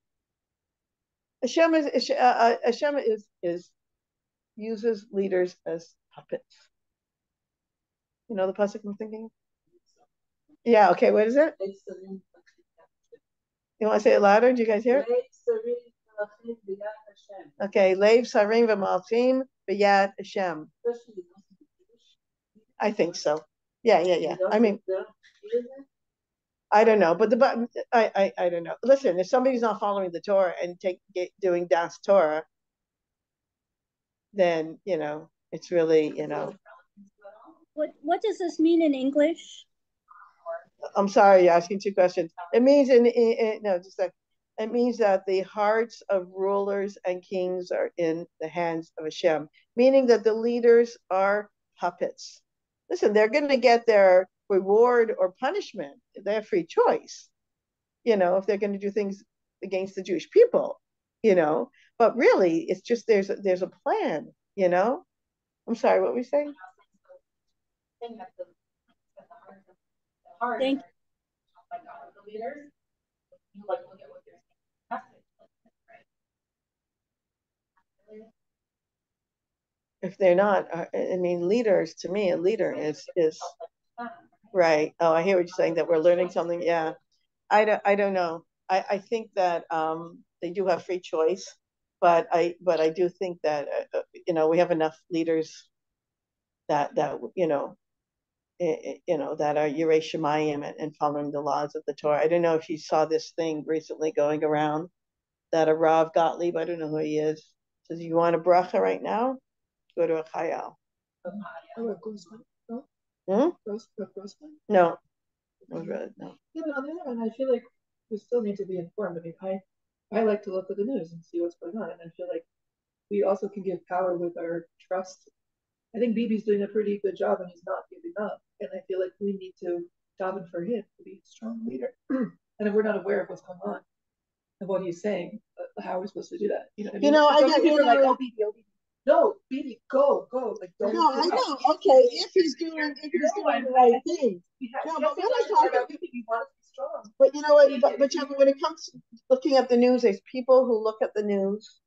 Hashem uses leaders as puppets. You know the pasuk I'm thinking? Yeah. Okay. What is it? You want to say it louder? Do you guys hear it? Okay. Leiv sarim v'malchim b'yad Hashem. I think so. Yeah. I mean, I don't know, but I don't know. Listen, if somebody's not following the Torah and doing Das Torah, then it's really What does this mean in English? I'm sorry, you're asking two questions. It means it means that the hearts of rulers and kings are in the hands of Hashem, meaning that the leaders are puppets. Listen, they're going to get their reward or punishment. They have free choice, if they're going to do things against the Jewish people, but really it's just there's a plan, I'm sorry, what were you saying? Thank you. If they're not, I mean, leaders, to me, a leader is right. Oh, I hear what you're saying, that we're learning something. Yeah. I don't know. I think that they do have free choice, but I do think that we have enough leaders that that are Yirei Shemayim and following the laws of the Torah. I don't know if you saw this thing recently going around that a Rav Gottlieb, I don't know who he is, says, "You want a bracha right now? Go to a chayal." No. No. Yeah, but on the other hand, I feel like we still need to be informed. I mean, I like to look at the news and see what's going on, and I feel like we also can give power with our trust. I think Bibi's doing a pretty good job, and he's not giving up. And I feel like we need to daven for him to be a strong leader. And if we're not aware of what's going on and what he's saying, how are we supposed to do that? You know what I mean? People are like, "Oh, Bibi, oh, Bibi." No, Bibi, go. Like, don't. No, I know. Okay, if he's doing the right thing. No, but when I talk about Bibi, we want to be strong. But you know what? But when it comes to looking at the news, there's people who look at the news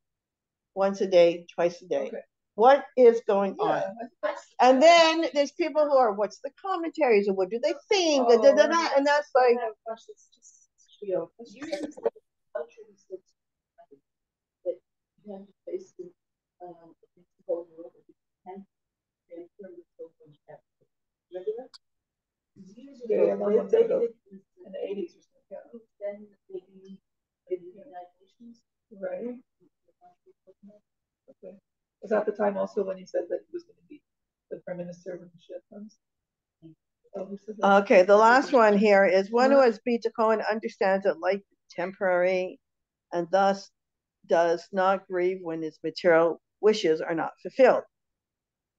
once a day, twice a day. Okay. What is going on? And then there's people who are, what's the commentaries, or what do they think? And that's like, in the 80s or something. Then maybe the United Nations. Right. Okay. Was that the time also when he said that he was going to be the prime minister when the ship comes? Okay, the last one here is, one who has bitachon understands that life is temporary and thus does not grieve when his material wishes are not fulfilled.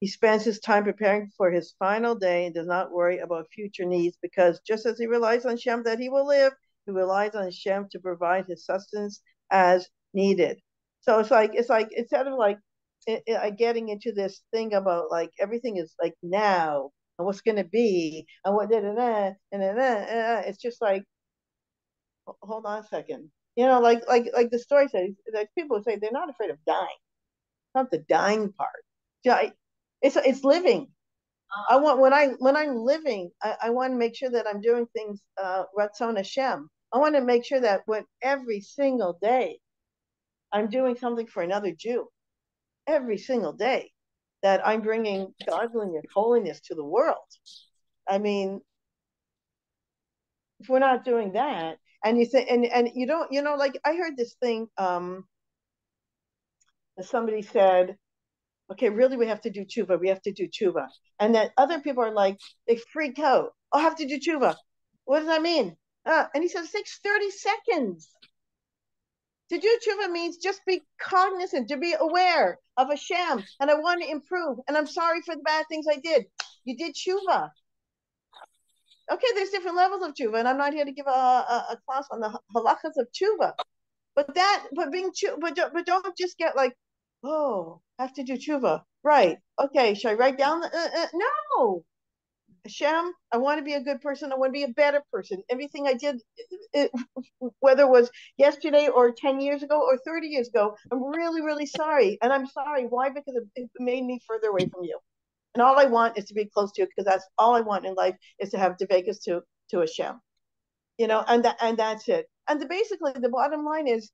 He spends his time preparing for his final day and does not worry about future needs, because just as he relies on Shem that he will live, he relies on Shem to provide his sustenance as needed. So it's like instead of like getting into this thing about like everything is like now and what's going to be and what it's just like, hold on a second, like the story says, like people say they're not afraid of dying. It's not the dying part. Yeah, it's living. I want, when I'm living, I want to make sure that I'm doing things Ratzon Hashem. I want to make sure that when every single day I'm doing something for another Jew, every single day, that I'm bringing godliness, holiness to the world. I mean, if we're not doing that, and you think, and you don't, like I heard this thing, somebody said, okay, really, we have to do tshuva. We have to do tshuva. And then other people are like, they freak out. Oh, I have to do tshuva. What does that mean? And he says, it takes 30 seconds. To do tshuva means just be cognizant, to be aware of Hashem, and I want to improve, and I'm sorry for the bad things I did. You did tshuva. Okay, there's different levels of tshuva, and I'm not here to give a class on the halachas of tshuva. But don't just get like, oh, I have to do tshuva. Right. Okay, should I write down no. Hashem, I want to be a good person. I want to be a better person. Everything I did, whether it was yesterday or 10 years ago or 30 years ago, I'm really, really sorry. And I'm sorry. Why? Because it made me further away from you. And all I want is to be close to you, because that's all I want in life, is to have devekas to Hashem. And that's it. And basically, the bottom line is,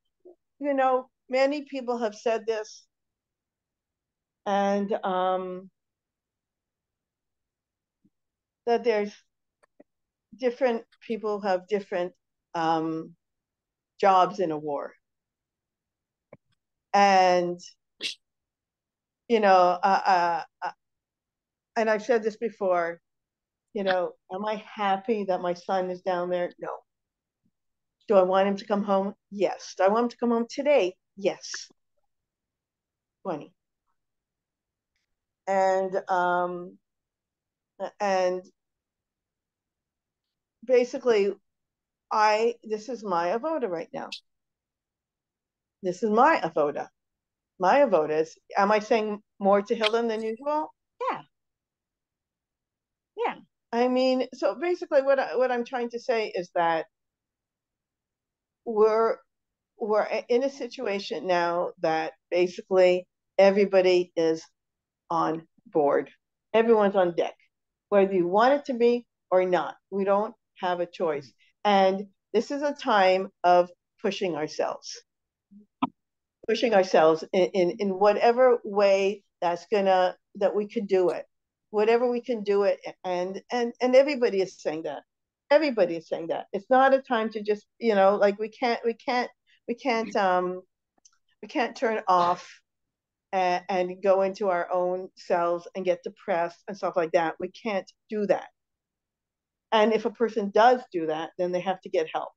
many people have said this, and that there's different people have different jobs in a war. And, and I've said this before, am I happy that my son is down there? No. Do I want him to come home? Yes. Do I want him to come home today? Yes. 20. And basically, this is my avoda right now. This is my avoda. My avoda is, am I saying more Tehillim than usual? Yeah. Yeah. I mean, so basically what I'm trying to say is that we're in a situation now that basically everybody is on board. Everyone's on deck, whether you want it to be or not. We don't have a choice. And this is a time of pushing ourselves in whatever way that we could do it, whatever we can do it. And everybody is saying that. Everybody is saying that. It's not a time to just, like we can't turn off and go into our own selves and get depressed and stuff like that. We can't do that. And if a person does do that, then they have to get help.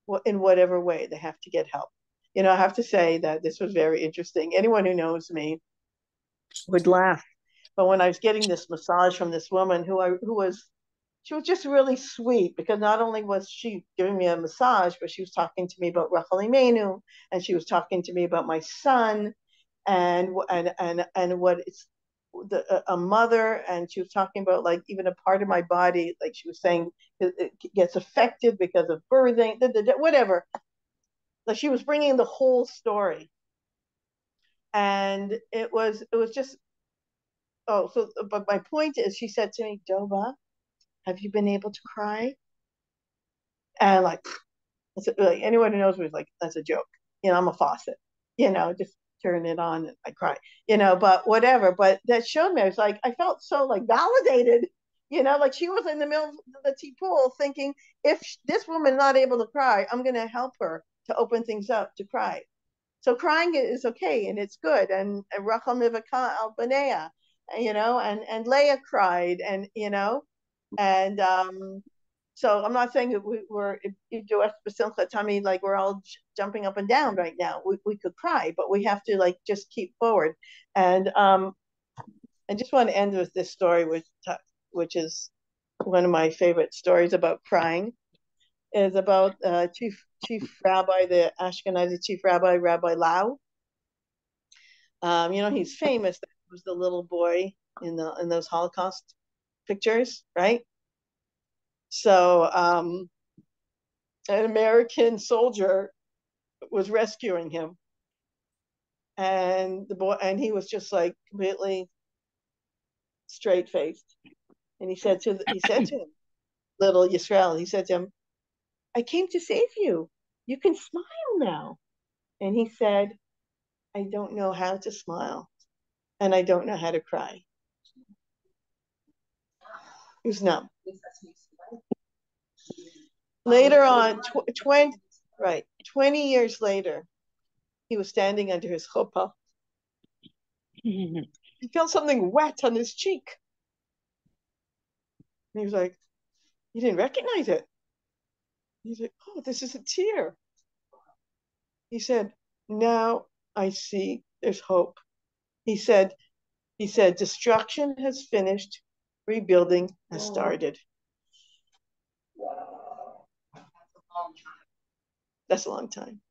Well, in whatever way, they have to get help. I have to say that this was very interesting. Anyone who knows me would laugh. But when I was getting this massage from this woman she was just really sweet, because not only was she giving me a massage, but she was talking to me about Rachel Imenu, and she was talking to me about my son, and what it's a mother, and she was talking about like even a part of my body, like she was saying it gets affected because of birthing, whatever. Like she was bringing the whole story, and it was just but my point is, she said to me, Doba, have you been able to cry? And like anyone who knows me is like, that's a joke. I'm a faucet. Just turn it on and I cry. But whatever. But that showed me, I was like, I felt so like validated. Like she was in the middle of the tea pool thinking, if this woman is not able to cry, I'm going to help her to open things up to cry. So crying is okay, and it's good. And Rachel Mivaka al Banea, and Leah cried, and and so I'm not saying that we're like we're all jumping up and down right now. We could cry, but we have to like just keep forward. And I just want to end with this story, which is one of my favorite stories about crying. Is about chief rabbi, the Ashkenazi chief rabbi, Rabbi Lau. He's famous. He was the little boy in those Holocaust pictures, right? So an American soldier was rescuing him, and he was just like completely straight faced, and he said to him, little Yisrael, he said to him, I came to save you. You can smile now. And he said, I don't know how to smile. and I don't know how to cry. He was numb. Later on, 20 years later, he was standing under his chuppah. He felt something wet on his cheek. And he was like, he didn't recognize it. He's like, oh, this is a tear. He said, now I see there's hope. He said, destruction has finished, rebuilding has started. That's a long time.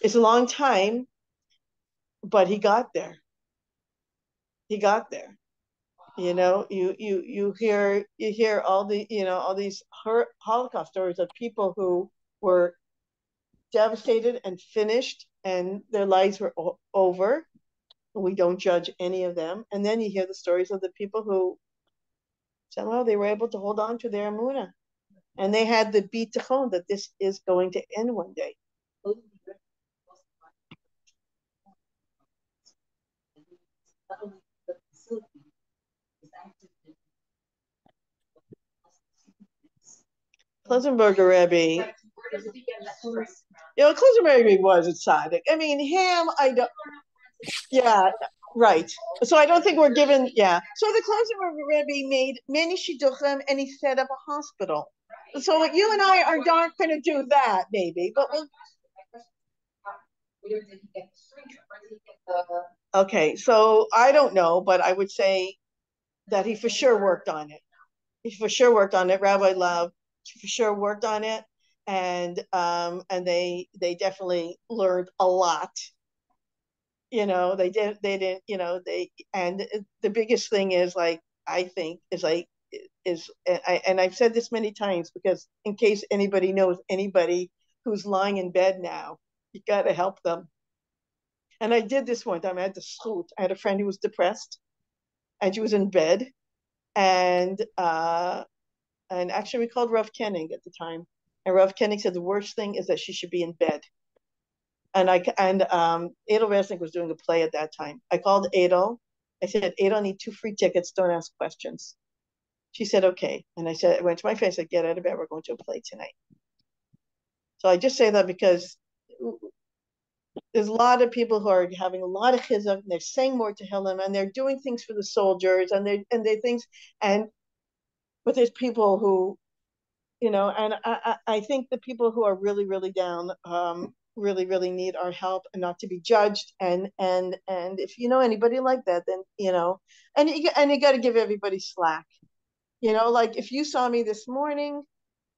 It's a long time, but he got there. He got there. You know, you hear all these Holocaust stories of people who were devastated and finished, and their lives were over. We don't judge any of them. And then you hear the stories of the people who somehow they were able to hold on to their emunah, and they had the bitachon that this is going to end one day. Klausenberger Rebbe, Klausenberger Rebbe was a tzaddik. I mean, him, I don't. Yeah, right. So I don't think we're given. Yeah. So the Klausenberger Rebbe made many shidduchim, and he set up a hospital. So you and I aren't going to do that, maybe, but we'll. Okay, so I don't know, but I would say that he for sure worked on it. He for sure worked on it. Rabbi Love for sure worked on it, and they definitely learned a lot. You know, they didn't. You know, and the biggest thing is and I've said this many times because in case anybody knows anybody who's lying in bed now, you got to help them. And I did this one time. I had a friend who was depressed, and she was in bed, and actually we called Rav Kenning at the time, and Rav Kenning said the worst thing is that she should be in bed. And Adel Resnick was doing a play at that time. I called Adel. I said, Adel, I need 2 free tickets. Don't ask questions. She said, okay. And I went to my face. I said, get out of bed. We're going to a play tonight. So I just say that because there's a lot of people who are having a lot of chizuk, and they're saying more to Hillel, and they're doing things for the soldiers, and they things, but there's people who, you know, and I think the people who are really, really down, really, really need our help and not to be judged. And if you know anybody like that, then, you know, and you got to give everybody slack. You know, like if you saw me this morning,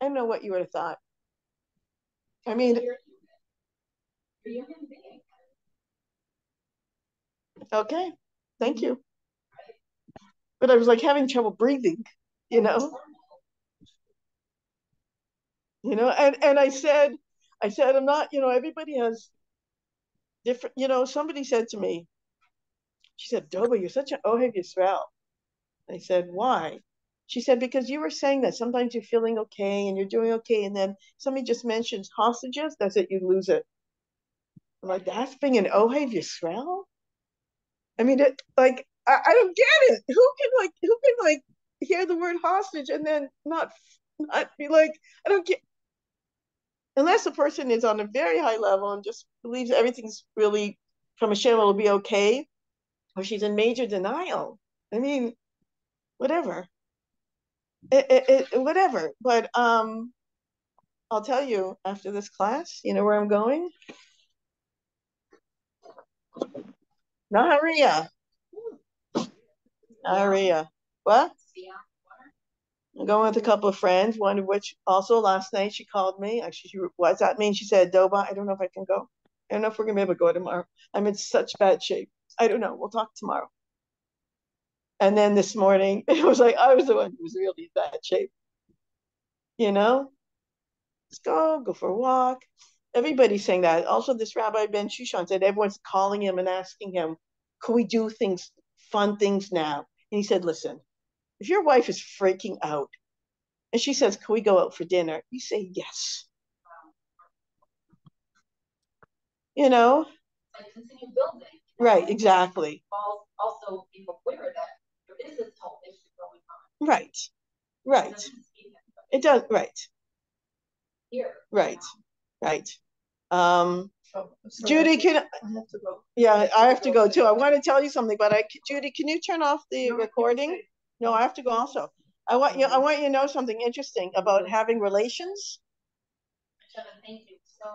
I don't know what you would have thought. I mean, okay, thank you. But I was like having trouble breathing, you know. You know, and I said, I'm not, you know, everybody has different, you know, somebody said to me, she said, Doba, you're such an Ohev Yisrael. I said, why? She said, because you were saying that sometimes you're feeling okay and you're doing okay, and then somebody just mentions hostages, that's it, you lose it. I'm like, that's being an Ohev Yisrael? I mean, I don't get it. Who can hear the word hostage and then not be like, I don't get, unless a person is on a very high level and just believes everything's really from Hashem will be okay, or she's in major denial. I mean, whatever. Whatever. But I'll tell you after this class, you know where I'm going? Naharia. Naharia. What? I'm going with a couple of friends, one of which also last night she called me. Actually, what's that mean? She said, Doba, I don't know if I can go. I don't know if we're going to be able to go tomorrow. I'm in such bad shape. I don't know. We'll talk tomorrow. And then this morning, it was like I was the one who was really in bad shape. You know? Let's go for a walk. Everybody's saying that. Also, this Rabbi Ben Shushan said everyone's calling him and asking him, can we do things, fun things now? And he said, listen, if your wife is freaking out and she says, can we go out for dinner? You say yes. You know? Like continue building. Right, exactly. Also be aware that there is this whole issue going on. Right, right. It does, right. Here. Right, right. Judy, I have to go. Yeah, I have to go too. I want to tell you something, but Judy, can you turn off the recording? No, I have to go also. I want you to know something interesting about having relations. Thank you so